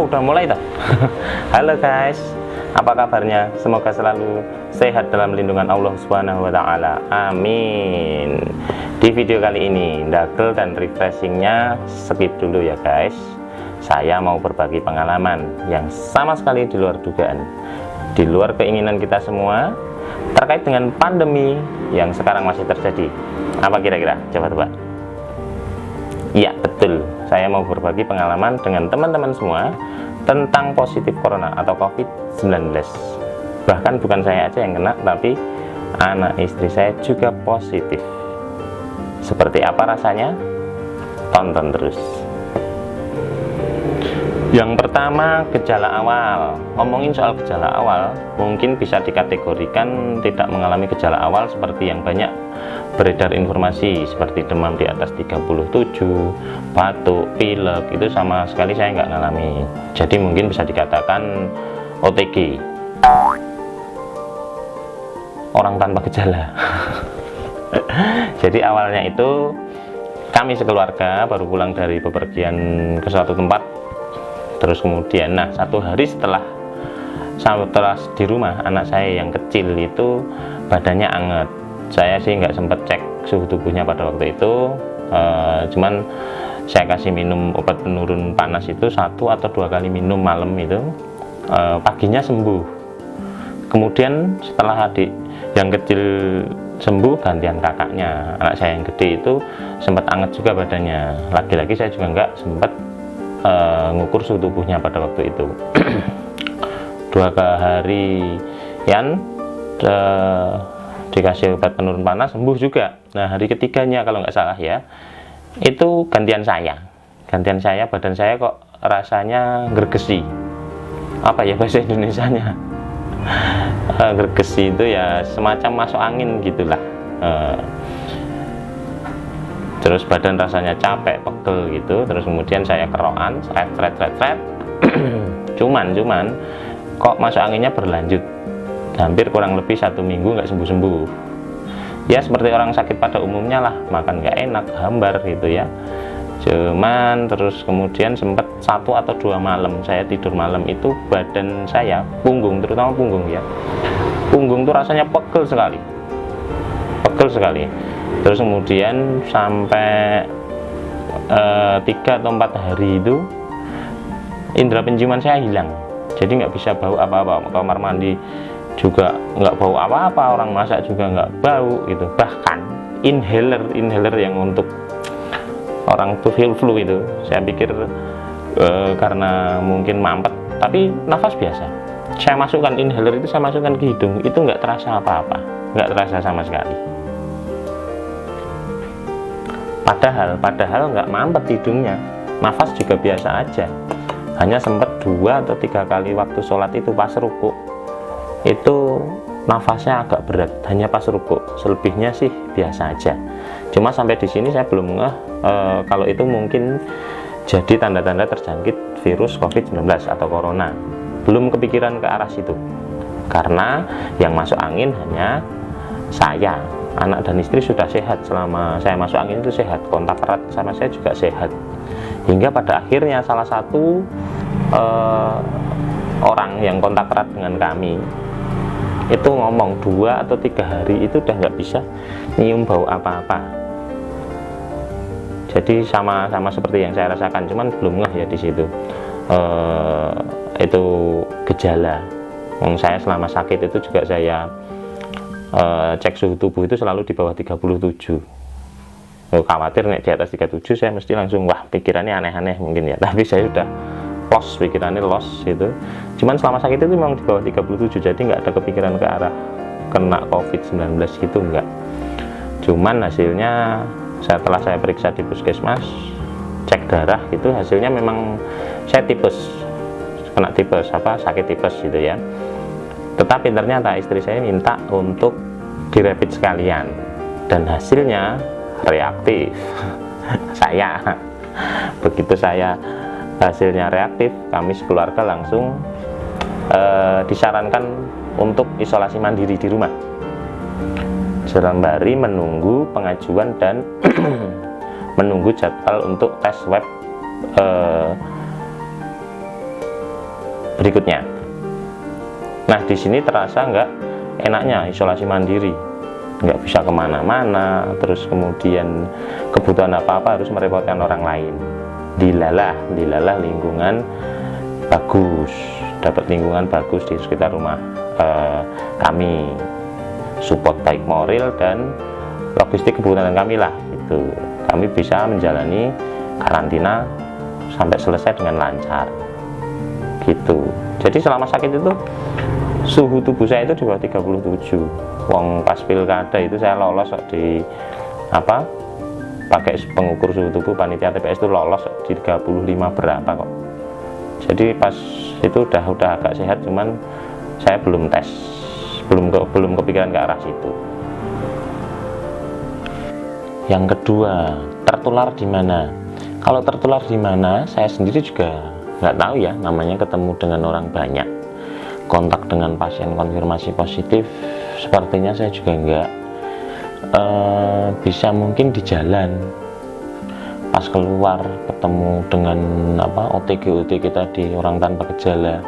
udah mulai toh. Halo guys, apa kabarnya? Semoga selalu sehat dalam lindungan Allah Subhanahu wa taala. Amin. Di video kali ini, dagel dan refreshingnya skip dulu ya guys. Saya mau berbagi pengalaman yang sama sekali di luar dugaan, di luar keinginan kita semua, terkait dengan pandemi yang sekarang masih terjadi. Apa kira-kira? Coba tebak. Iya betul, saya mau berbagi pengalaman dengan teman-teman semua tentang positif corona atau COVID-19. Bahkan bukan saya aja yang kena, tapi anak istri saya juga positif. Seperti apa rasanya? Tonton terus. Yang pertama, gejala awal. Ngomongin soal gejala awal, mungkin bisa dikategorikan tidak mengalami gejala awal seperti yang banyak beredar informasi, seperti demam di atas 37, batuk, pilek, itu sama sekali saya nggak ngalami. Jadi mungkin bisa dikatakan OTG, orang tanpa gejala. Jadi awalnya itu kami sekeluarga baru pulang dari bepergian ke suatu tempat. Terus kemudian, nah satu hari setelah di rumah, anak saya yang kecil itu badannya anget. Saya sih nggak sempat cek suhu tubuhnya pada waktu itu, cuman saya kasih minum obat penurun panas itu 1 atau 2 kali minum malam itu, paginya sembuh. Kemudian setelah adik yang kecil sembuh, gantian kakaknya, anak saya yang gede itu sempat anget juga badannya. Lagi-lagi saya juga nggak sempat ngukur suhu tubuhnya pada waktu itu. 2 harian dikasih obat penurun panas, sembuh juga. Nah hari ketiganya kalau nggak salah ya, itu gantian saya, badan saya kok rasanya gergesi. Apa ya bahasa Indonesianya? Gergesi itu ya semacam masuk angin gitulah. Terus badan rasanya capek, pegel gitu. Terus kemudian saya kerokan, seret. cuman kok masuk anginnya berlanjut, hampir kurang lebih 1 minggu nggak sembuh-sembuh. Ya seperti orang sakit pada umumnya lah, makan nggak enak, hambar gitu ya. Cuman terus kemudian sempat 1 atau 2 malam saya tidur malam itu badan saya, punggung, terutama punggung ya, punggung tuh rasanya pegel sekali. Terus kemudian sampai 3 atau 4 hari itu indera penciuman saya hilang. Jadi nggak bisa bau apa-apa, kamar mandi juga nggak bau apa-apa, orang masak juga nggak bau gitu. Bahkan inhaler yang untuk orang tuh flu itu, saya pikir karena mungkin mampet, tapi nafas biasa. Saya masukkan inhaler itu, saya masukkan ke hidung, itu nggak terasa apa-apa, nggak terasa sama sekali. Padahal nggak mampet hidungnya, nafas juga biasa aja. Hanya sempat 2 atau 3 kali waktu sholat itu pas rukuk, itu nafasnya agak berat, hanya pas rukuk. Selebihnya sih biasa aja. Cuma sampai di sini saya belum ngeh kalau itu mungkin jadi tanda-tanda terjangkit virus COVID-19 atau corona. Belum kepikiran ke arah situ, karena yang masuk angin hanya saya. Anak dan istri sudah sehat, selama saya masuk angin itu sehat, kontak erat sama saya juga sehat. Hingga pada akhirnya salah satu orang yang kontak erat dengan kami itu ngomong 2 atau 3 hari itu udah nggak bisa nyium bau apa-apa. Jadi sama seperti yang saya rasakan, cuman belum ngeh ya di situ itu gejala. Saya selama sakit itu juga saya cek suhu tubuh itu selalu di bawah 37. Khawatir nih di atas 37 saya mesti langsung wah pikirannya aneh-aneh mungkin ya, tapi saya udah pikirannya lost gitu. Cuman selama sakit itu memang di bawah 37, jadi nggak ada kepikiran ke arah kena COVID-19 gitu, enggak. Cuman hasilnya setelah saya periksa di puskesmas, cek darah itu hasilnya memang saya tipes, kena tipes, sakit tipes gitu ya. Tetapi ternyata istri saya minta untuk direpit sekalian, dan hasilnya reaktif. Begitu saya hasilnya reaktif, kami sekeluarga langsung disarankan untuk isolasi mandiri di rumah, sembari menunggu pengajuan dan menunggu jadwal untuk tes swab berikutnya. Nah, di sini terasa nggak enaknya isolasi mandiri, nggak bisa kemana-mana, terus kemudian kebutuhan apa-apa harus merepotkan orang lain. Dilalah lingkungan bagus, dapat lingkungan bagus di sekitar rumah kami, support baik moral dan logistik kebutuhan kami lah, itu kami bisa menjalani karantina sampai selesai dengan lancar gitu. Jadi selama sakit itu suhu tubuh saya itu di bawah 37. Wong pas pilkada itu saya lolos di apa, pakai pengukur suhu tubuh panitia TPS itu lolos di 35 berapa kok. Jadi pas itu udah agak sehat, cuman saya belum tes, belum kepikiran ke arah situ. Yang kedua, tertular di mana? Kalau tertular di mana, saya sendiri juga nggak tahu ya, namanya ketemu dengan orang banyak, kontak dengan pasien konfirmasi positif, sepertinya saya juga nggak. Bisa mungkin di jalan, pas keluar ketemu dengan OTG tadi, orang tanpa gejala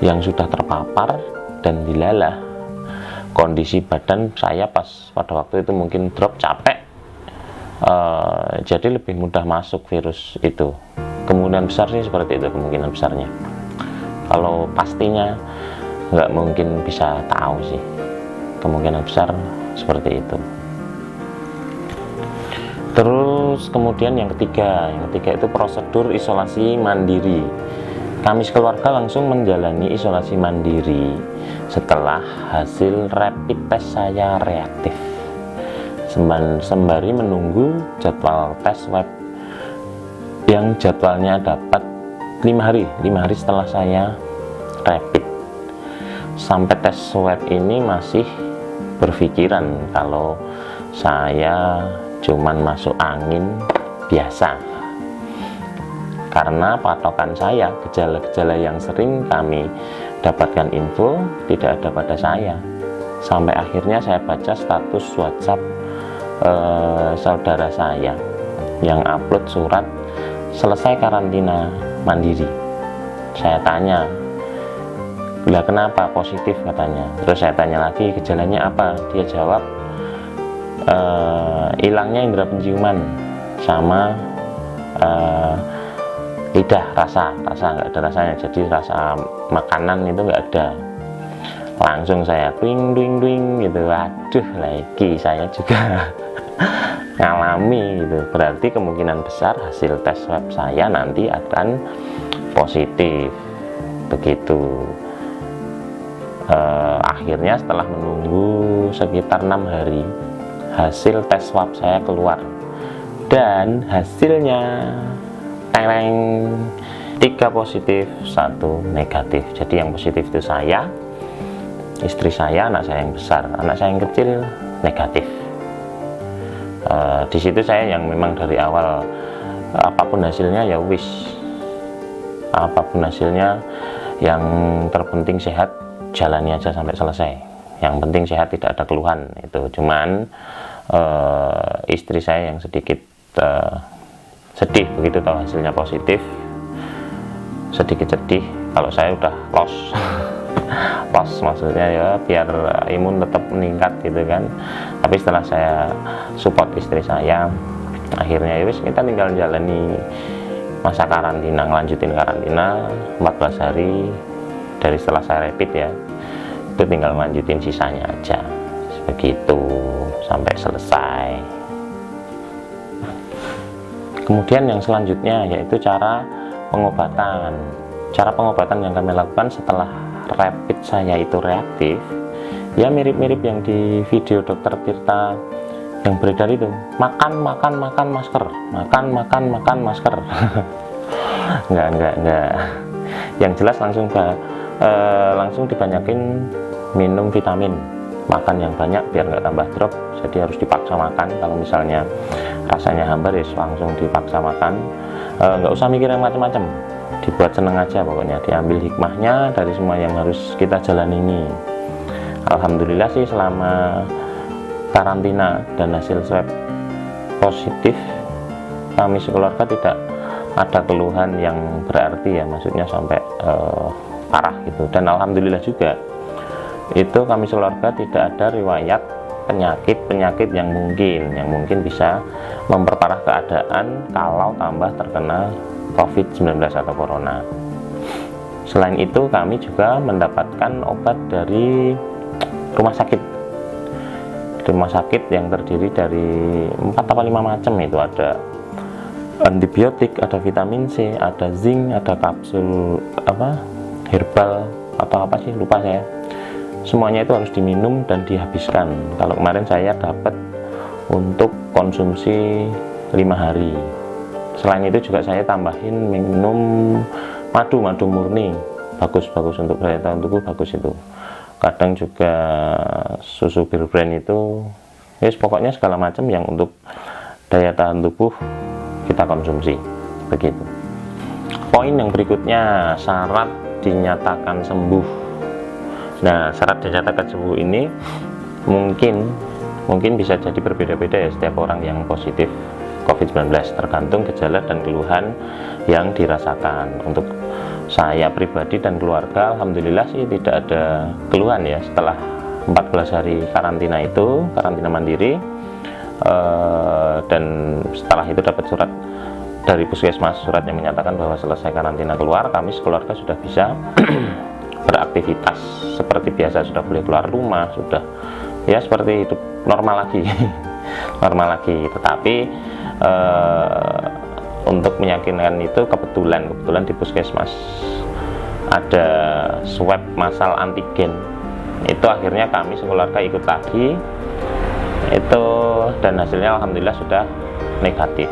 yang sudah terpapar, dan dilalah kondisi badan saya pada waktu itu mungkin drop, capek, jadi lebih mudah masuk virus itu. Kemungkinan besar sih seperti itu, kemungkinan besarnya. Kalau pastinya nggak mungkin bisa tahu sih, kemungkinan besar seperti itu. Terus kemudian yang ketiga itu prosedur isolasi mandiri. Kami sekeluarga langsung menjalani isolasi mandiri setelah hasil rapid test saya reaktif, sembari menunggu jadwal tes swab yang jadwalnya dapat 5 hari setelah saya rapid. Sampai tes swab ini masih berpikiran kalau saya cuman masuk angin biasa, karena patokan saya gejala-gejala yang sering kami dapatkan info tidak ada pada saya. Sampai akhirnya saya baca status WhatsApp saudara saya yang upload surat selesai karantina mandiri. Saya tanya, "Lah kenapa positif?" katanya. Terus saya tanya lagi, "Gejalanya apa?" Dia jawab, hilangnya indera penciuman sama lidah, rasa nggak ada rasanya, jadi rasa makanan itu nggak ada. Langsung saya dwing gitu, waduh, lagi saya juga ngalami gitu, berarti kemungkinan besar hasil tes swab saya nanti akan positif begitu. Akhirnya setelah menunggu sekitar 6 hari, hasil tes swab saya keluar, dan hasilnya 3 positif, 1 negatif. Jadi yang positif itu saya, istri saya, anak saya yang besar. Anak saya yang kecil negatif. Di situ saya yang memang dari awal, apapun hasilnya ya wis, apapun hasilnya, yang terpenting sehat, jalani aja sampai selesai. Yang penting sehat, tidak ada keluhan itu. Cuman istri saya yang sedikit sedih begitu tahu hasilnya positif, sedikit sedih. Kalau saya udah los maksudnya ya biar imun tetap meningkat gitu kan. Tapi setelah saya support istri saya, akhirnya ya kita tinggal jalani masa karantina, ngelanjutin karantina 14 hari dari setelah saya rapid ya, itu tinggal lanjutin sisanya aja begitu sampai selesai. Kemudian yang selanjutnya yaitu cara pengobatan. Cara pengobatan yang kami lakukan setelah rapid saya itu reaktif, ya mirip-mirip yang di video Dokter Tirta yang beredar itu, makan masker, makan masker. enggak. Yang jelas langsung dibanyakin minum vitamin, makan yang banyak biar nggak tambah drop. Jadi harus dipaksa makan. Kalau misalnya rasanya hambar ya langsung dipaksa makan, nggak usah mikir yang macam-macam, dibuat seneng aja pokoknya, diambil hikmahnya dari semua yang harus kita jalani ini. Alhamdulillah sih selama karantina dan hasil swab positif, kami sekeluarga tidak ada keluhan yang berarti ya, maksudnya sampai parah gitu. Dan alhamdulillah juga itu kami sekeluarga tidak ada riwayat penyakit yang mungkin bisa memperparah keadaan kalau tambah terkena COVID-19 atau corona. Selain itu kami juga mendapatkan obat dari rumah sakit yang terdiri dari 4 atau 5 macam. Itu ada antibiotik, ada vitamin C, ada zinc, ada kapsul herbal atau apa sih, lupa saya. Semuanya itu harus diminum dan dihabiskan. Kalau kemarin saya dapat untuk konsumsi 5 hari. Selain itu juga saya tambahin minum madu murni, bagus untuk daya tahan tubuh, bagus itu. Kadang juga susu Bir Brand itu, pokoknya segala macam yang untuk daya tahan tubuh kita konsumsi, begitu. Poin yang berikutnya, syarat dinyatakan sembuh. Nah, syarat dinyatakan sembuh ini mungkin bisa jadi berbeda-beda ya setiap orang yang positif COVID-19, tergantung gejala dan keluhan yang dirasakan. Untuk saya pribadi dan keluarga, alhamdulillah sih tidak ada keluhan ya setelah 14 hari karantina mandiri, dan setelah itu dapat surat dari puskesmas, surat yang menyatakan bahwa selesai karantina keluar, kami sekeluarga sudah bisa beraktivitas seperti biasa, sudah boleh keluar rumah, sudah ya seperti hidup normal lagi. Tetapi untuk meyakinkan itu kebetulan di puskesmas ada swab massal antigen. Itu akhirnya kami sekeluarga ikut lagi itu, dan hasilnya alhamdulillah sudah negatif,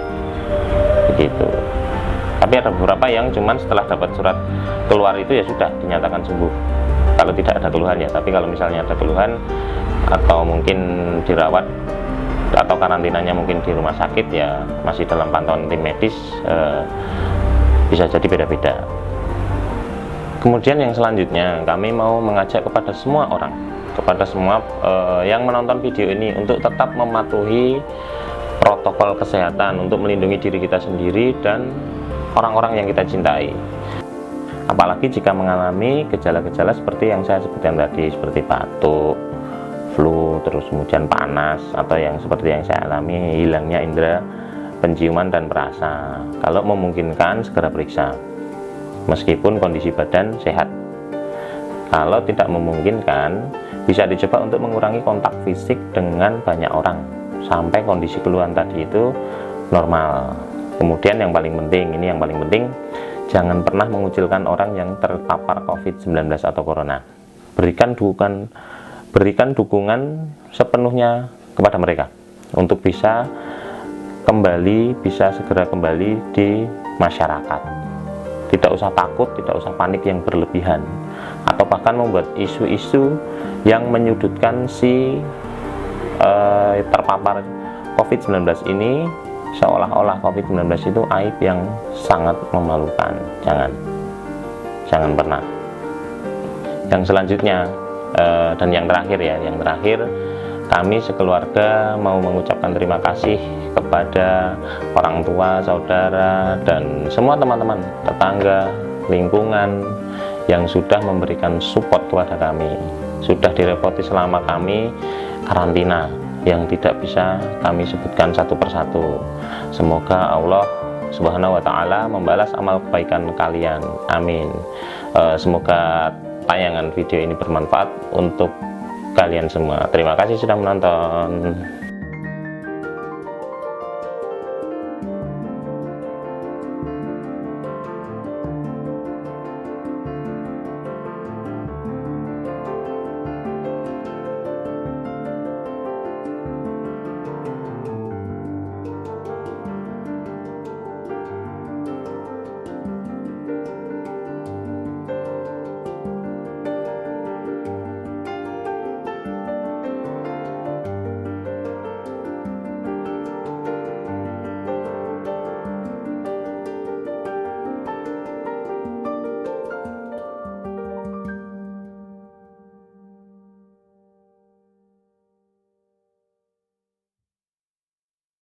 begitu. Tapi ada beberapa yang cuman setelah dapat surat keluar itu ya sudah dinyatakan sembuh kalau tidak ada keluhan ya. Tapi kalau misalnya ada keluhan atau mungkin dirawat atau karantinanya mungkin di rumah sakit, ya masih dalam pantauan tim medis, bisa jadi beda-beda. Kemudian yang selanjutnya, kami mau mengajak kepada semua orang, yang menonton video ini untuk tetap mematuhi protokol kesehatan untuk melindungi diri kita sendiri dan orang-orang yang kita cintai. Apalagi jika mengalami gejala-gejala seperti yang saya sebutkan tadi, seperti batuk, flu, terus kemudian panas, atau yang seperti yang saya alami, hilangnya indera penciuman dan perasa. Kalau memungkinkan segera periksa meskipun kondisi badan sehat. Kalau tidak memungkinkan, bisa dicoba untuk mengurangi kontak fisik dengan banyak orang sampai kondisi keluhan tadi itu normal. Kemudian yang paling penting, jangan pernah mengucilkan orang yang terpapar COVID-19 atau corona. Berikan dukungan sepenuhnya kepada mereka untuk bisa segera kembali di masyarakat. Tidak usah takut, tidak usah panik yang berlebihan, atau bahkan membuat isu-isu yang menyudutkan si terpapar COVID-19 ini seolah-olah COVID-19 itu aib yang sangat memalukan. Jangan pernah. Yang selanjutnya dan yang terakhir, kami sekeluarga mau mengucapkan terima kasih kepada orang tua, saudara, dan semua teman-teman, tetangga, lingkungan yang sudah memberikan support kepada kami, sudah direpoti selama kami karantina yang tidak bisa kami sebutkan satu persatu. Semoga Allah Subhanahu wa Ta'ala membalas amal kebaikan kalian, amin. Semoga tayangan video ini bermanfaat untuk kalian semua. Terima kasih sudah menonton.